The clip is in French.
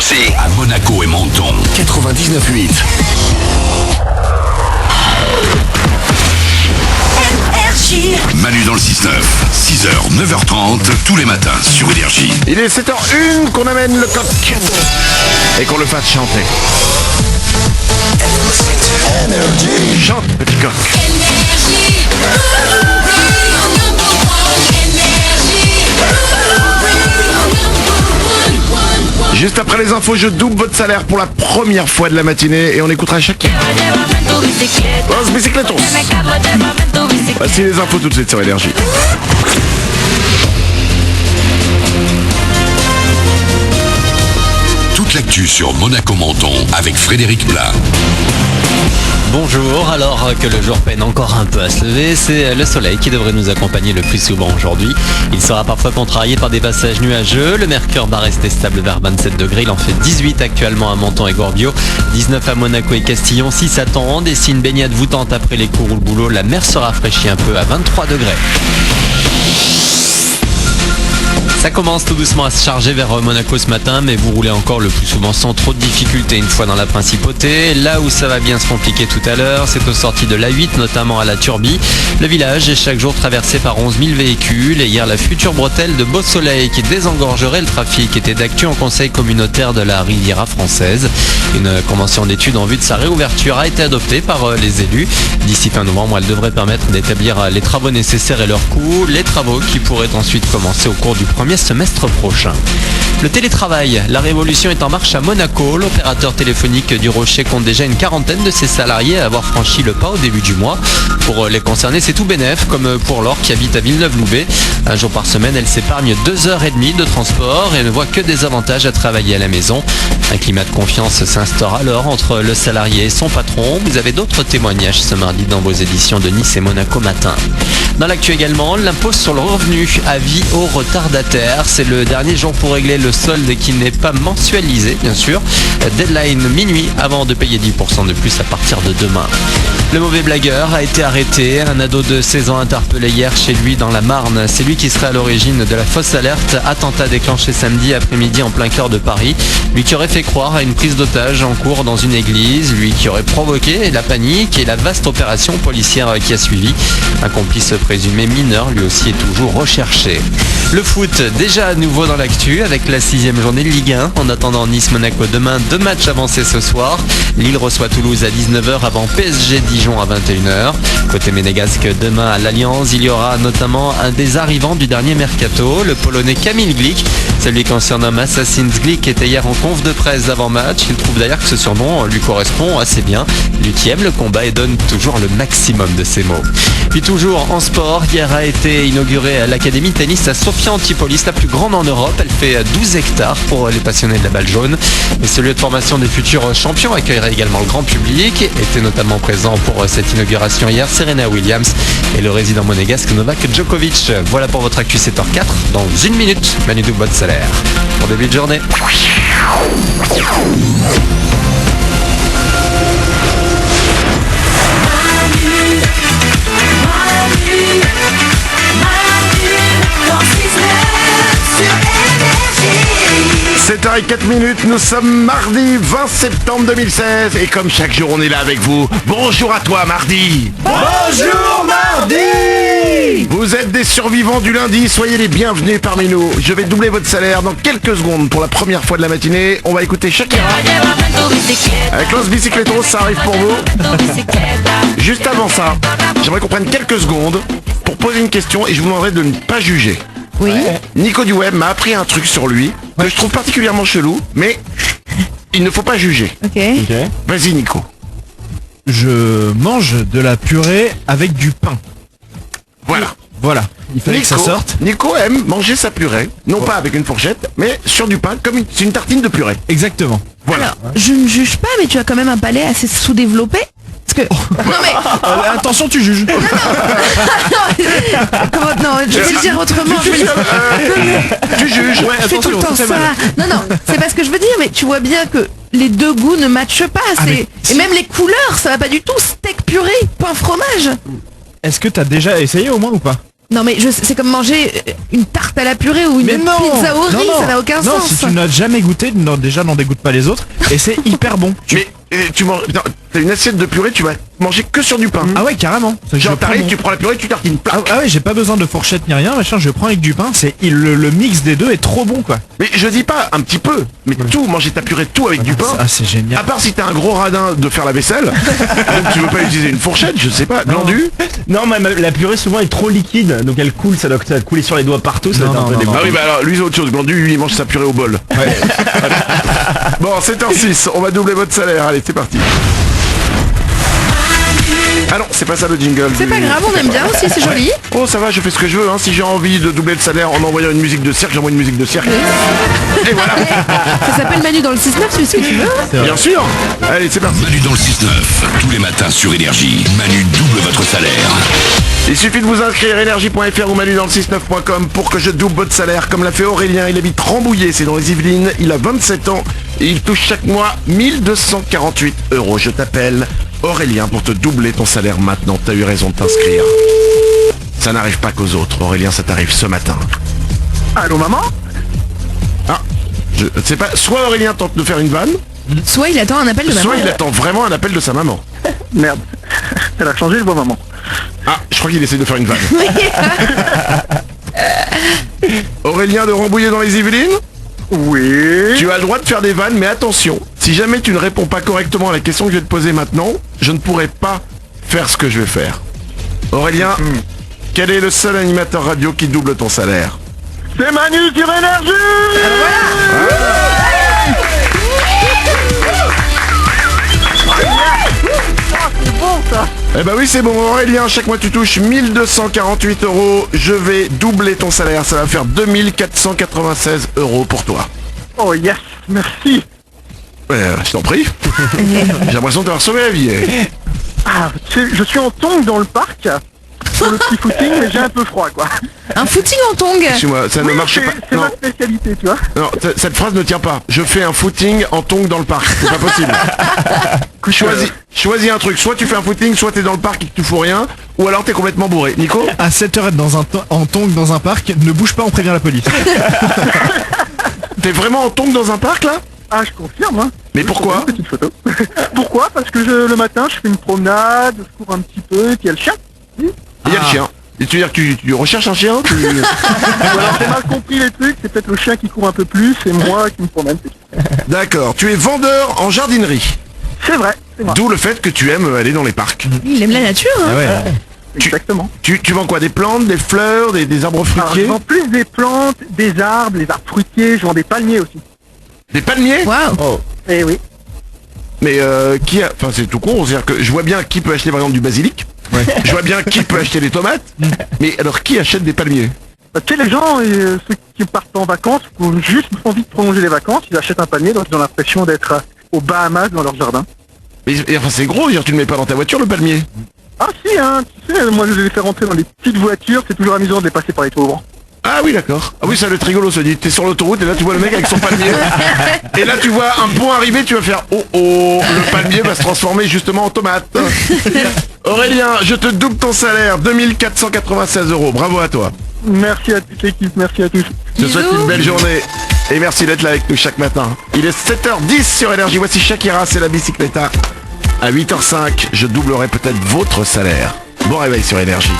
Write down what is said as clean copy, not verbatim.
RMC. À Monaco et Menton. 99.8. Manu dans le 6-9, 6h, 9h30, tous les matins sur Énergie. Il est 7h01 qu'on amène le coq et qu'on le fasse chanter. Chante, petit coq. Juste après les infos, je double votre salaire pour la première fois de la matinée et on écoutera chacun. Los Bicicletos. Voici les infos tout de suite sur Énergie. Toute l'actu sur Monaco-Menton avec Frédéric Plat. Bonjour, alors que le jour peine encore un peu à se lever, c'est le soleil qui devrait nous accompagner le plus souvent aujourd'hui. Il sera parfois contrarié par des passages nuageux. Le mercure va rester stable vers 27 degrés. Il en fait 18 actuellement à Menton et Gorbio, 19 à Monaco et Castillon, 6 à Tende. Et si une baignade vous tente après les cours ou le boulot, la mer se rafraîchit un peu à 23 degrés. Ça commence tout doucement à se charger vers Monaco ce matin, mais vous roulez encore le plus souvent sans trop de difficultés une fois dans la principauté. Là où ça va bien se compliquer tout à l'heure, c'est aux sorties de l'A8, notamment à la Turbie. Le village est chaque jour traversé par 11 000 véhicules et hier la future bretelle de Beau Soleil qui désengorgerait le trafic était d'actu en conseil communautaire de la Riviera française. Une convention d'études en vue de sa réouverture a été adoptée par les élus. D'ici fin novembre, elle devrait permettre d'établir les travaux nécessaires et leurs coûts, les travaux qui pourraient ensuite commencer au cours du premier semestre prochain. Le télétravail, la révolution est en marche à Monaco. L'opérateur téléphonique du Rocher compte déjà une quarantaine de ses salariés à avoir franchi le pas au début du mois. Pour les concernés, c'est tout bénef, comme pour Laure qui habite à Villeneuve-Loubet. Un jour par semaine, elle s'épargne 2h30 de transport et ne voit que des avantages à travailler à la maison. Un climat de confiance s'instaure alors entre le salarié et son patron. Vous avez d'autres témoignages ce mardi dans vos éditions de Nice et Monaco Matin. Dans l'actu également, l'impôt sur le revenu, avis aux retardataires. C'est le dernier jour pour régler le solde qui n'est pas mensualisé, bien sûr. Deadline minuit avant de payer 10% de plus à partir de demain. Le mauvais blagueur a été arrêté. Un ado de 16 ans interpellé hier chez lui dans la Marne. C'est lui qui serait à l'origine de la fausse alerte. Attentat déclenché samedi après-midi en plein cœur de Paris. Lui qui aurait fait croire à une prise d'otage en cours dans une église. Lui qui aurait provoqué la panique et la vaste opération policière qui a suivi. Un complice présumé mineur, lui aussi, est toujours recherché. Le foot, déjà à nouveau dans l'actu avec la 6e journée de Ligue 1. En attendant Nice-Monaco demain, 2 matchs avancés ce soir. Lille reçoit Toulouse à 19h avant PSG Dijon à 21h. Côté ménégasque, demain à l'Alliance, il y aura notamment un des arrivants du dernier mercato, le Polonais Kamil Glik. Celui qu'on surnomme Assassin's Glik était hier en conf de presse d'avant-match. Il trouve d'ailleurs que ce surnom lui correspond assez bien. Lui qui aime le combat et donne toujours le maximum de ses mots. Puis toujours en sport, hier a été inaugurée l'Académie de tennis à Sofia Antipolis, la plus grande en Europe. Elle fait 12 hectares pour les passionnés de la balle jaune. Et ce lieu de formation des futurs champions accueillera également le grand public. Était notamment présent pour cette inauguration hier Serena Williams et le résident monégasque Novak Djokovic. Voilà pour votre actu 7h04. Dans une minute, Manu double votre salaire. Pour début de journée. C'est 7h04, nous sommes mardi 20 septembre 2016 et comme chaque jour on est là avec vous. Bonjour à toi Mardi. Bonjour Mardi. Vous êtes des survivants du lundi, soyez les bienvenus parmi nous. Je vais doubler votre salaire dans quelques secondes pour la première fois de la matinée. On va écouter Shakira avec Los Bicicletos, ça arrive pour vous. Juste avant ça, j'aimerais qu'on prenne quelques secondes pour poser une question et je vous demanderai de ne pas juger. Oui. Nico du Web m'a appris un truc sur lui que je trouve particulièrement chelou, mais il ne faut pas juger. Ok. Vas-y Nico. Je mange de la purée avec du pain. Voilà. Il fallait que ça sorte. Nico aime manger sa purée, non pas avec une fourchette, mais sur du pain, comme c'est une tartine de purée. Exactement. Voilà. Alors, je ne juge pas, mais tu as quand même un palais assez sous-développé. Parce que... Non mais... Attention, tu juges. Non, je vais le dire autrement. Tu juges. Ouais, Je fais tout le temps c'est ça. mal. Non, c'est pas ce que je veux dire, mais tu vois bien que les deux goûts ne matchent pas. mais- Et même les couleurs, ça va pas du tout. Steak purée, pain fromage. Est-ce que t'as déjà essayé au moins ou pas? Non mais c'est comme manger une tarte à la purée ou une Mais non, pizza au riz, non, ça n'a aucun non, sens. si tu n'as jamais goûté, non, déjà n'en dégoûte pas les autres, et c'est hyper bon. Mais tu manges... non, t'as une assiette de purée, tu vas manger que sur du pain. Ah ouais, carrément. C'est que Genre je prends t'arrives, mon- tu prends la purée, tu tartines. Ah ouais, j'ai pas besoin de fourchette ni rien, machin, je prends avec du pain, le mix des deux est trop bon quoi. Mais je dis pas un petit peu, mais tout, manger ta purée, tout avec du pain. Ah c'est génial. À part si t'as un gros radin de faire la vaisselle, donc tu veux pas utiliser une fourchette, je sais pas, glandu. Non, mais la purée souvent est trop liquide, donc elle coule, ça doit couler sur les doigts partout, ça Non, doit être un non, peu non, dégoûtant. Ah oui, bah alors lui c'est autre chose, glandu, lui il mange sa purée au bol. Bon, 7h06, on va doubler votre salaire, allez, c'est parti. Ah non, c'est pas ça le jingle. C'est pas grave, on aime bien aussi, c'est joli. Oh ça va, je fais ce que je veux, hein. Si j'ai envie de doubler le salaire en envoyant une musique de cirque, j'envoie une musique de cirque. Et voilà, Ça s'appelle Manu dans le 6-9, tu fais ce que tu veux. bien sûr. Allez, c'est parti. Manu dans le 6-9, tous les matins sur Énergie. Manu double votre salaire. Il suffit de vous inscrire énergie.fr ou manu dans le 69.com pour que je double votre salaire, comme l'a fait Aurélien. Il habite Rambouillet, c'est dans les Yvelines. Il a 27 ans et il touche chaque mois 1248 €. Je t'appelle Aurélien pour te doubler ton salaire maintenant. T'as eu raison de t'inscrire. Ça n'arrive pas qu'aux autres. Aurélien, ça t'arrive ce matin. Allô maman? Ah, je sais pas. Soit Aurélien tente de faire une vanne, Soit il attend un appel de maman. soit il attend vraiment un appel de sa maman. Merde. Elle a changé, je vois maman. Ah, je crois qu'il essaie de faire une vanne. Aurélien de Rambouillet dans les Yvelines? Oui. Tu as le droit de faire des vannes, mais attention, si jamais tu ne réponds pas correctement à la question que je vais te poser maintenant, je ne pourrai pas faire ce que je vais faire. Aurélien, quel est le seul animateur radio qui double ton salaire? C'est Manu sur Énergie. C'est bon ça. Eh ben oui, c'est bon, Aurélien, chaque mois tu touches 1248 €. Je vais doubler ton salaire, ça va faire 2496 € pour toi. Oh yes, merci. Je t'en prie. J'ai l'impression de t'avoir sauvé la vie. Ah, je suis en tongs dans le parc pour le petit footing, mais j'ai un peu froid quoi. Un footing en tongs. Excuse-moi, ça ne Oui, marche c'est pas. c'est Non, ma spécialité, tu vois. non, cette phrase ne tient pas. Je fais un footing en tongs dans le parc. C'est pas possible. Choisis un truc. Soit tu fais un footing, soit t'es dans le parc et que tu fous rien, ou alors t'es complètement bourré. Nico? À 7h être en tongs dans un parc, ne bouge pas, on prévient la police. T'es vraiment en tongs dans un parc là? Ah, je confirme, hein. Mais pourquoi? Une petite photo. Pourquoi? Parce que le matin, je fais une promenade, je cours un petit peu, et puis il y a le chien. Il y a le chien. Et tu veux dire que tu recherches un chien? Ou alors j'ai mal compris les trucs, c'est peut-être le chien qui court un peu plus, et moi qui me promène. c'est tout. D'accord. Tu es vendeur en jardinerie. C'est vrai, c'est moi. D'où le fait que tu aimes aller dans les parcs. Il aime la nature, hein. Ah ouais. Exactement. Tu vends quoi? Des plantes, des fleurs, des arbres Alors, je fruitiers? vends plus des plantes, des arbres, les arbres fruitiers, je vends des palmiers aussi. Des palmiers? Waouh. Eh oui. Mais qui a... Enfin c'est tout con, c'est-à-dire que je vois bien qui peut acheter par exemple du basilic. Je vois bien qui peut acheter des tomates. Mais alors qui achète des palmiers? Bah, tu sais, les gens, ceux qui partent en vacances, qui ont juste envie de prolonger les vacances, ils achètent un palmier, donc ils ont l'impression d'être aux Bahamas dans leur jardin. Mais enfin c'est gros, dire, tu le mets pas dans ta voiture le palmier. Ah si, hein, tu sais, moi je les fais rentrer dans des petites voitures, c'est toujours amusant de les passer par les pauvres. Ah oui d'accord. Ah oui ça doit être rigolo, se dit. T'es sur l'autoroute et là tu vois le mec avec son palmier. Et là tu vois un pont arriver, tu vas faire oh oh, le palmier va se transformer justement en tomate. Aurélien, je te double ton salaire, 2496 €. Bravo à toi. Merci à toute l'équipe, merci à tous. Je te souhaite une belle journée. Et merci d'être là avec nous chaque matin. Il est 7h10 sur Énergie. Voici Shakira, c'est la bicycletta. À 8h05, je doublerai peut-être votre salaire. Bon réveil sur Énergie.